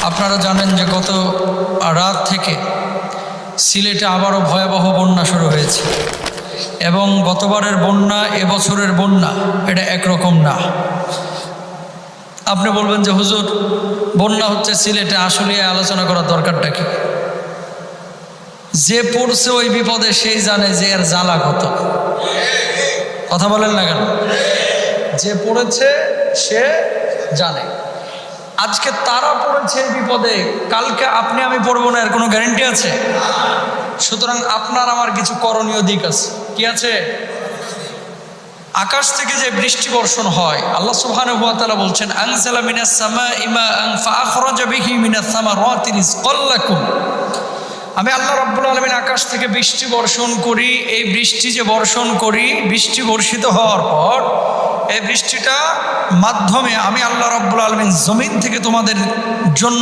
আপনারা জানেন যে গত রাত থেকে সিলেটে আবারও ভয়াবহ বন্যা শুরু হয়েছে এবং গতবারের বন্যা এবছরের বন্যা এটা একরকম না। আপনি বলবেন যে হুজুর বন্যা হচ্ছে সিলেটে, আসলে আলোচনা করার দরকারটা কি? যে পড়ছে ওই বিপদে সেই জানে যে এর জ্বালা কত। কথা বলেন না কেন? যে পড়েছে সে জানে। আজকে তারা পড়েছে এই বিপদে, কালকে আপনি আমি পড়বো না এর কোনো গ্যারান্টি আছে? সুতরাং আপনার আমার কিছু করণীয় দিক আছে। কি আছে? আকাশ থেকে যে বৃষ্টি বর্ষণ হয়, আল্লাহ সুবহানাহু ওয়া তাআলা বলছেন আনজালা মিনাস সামাই মাআন ফাআখরাজা বিহি মিনাস সামারাতি রিজকাল লাকুম। আমি আল্লাহ রাব্বুল আলামিন আকাশ থেকে বৃষ্টি বর্ষণ করি। এই বৃষ্টি যে বর্ষণ করি, বৃষ্টি বর্ষিত হওয়ার পর এই বৃষ্টিটা মাধ্যমে আমি আল্লাহ রাব্বুল আলামিন জমিন থেকে তোমাদের জন্য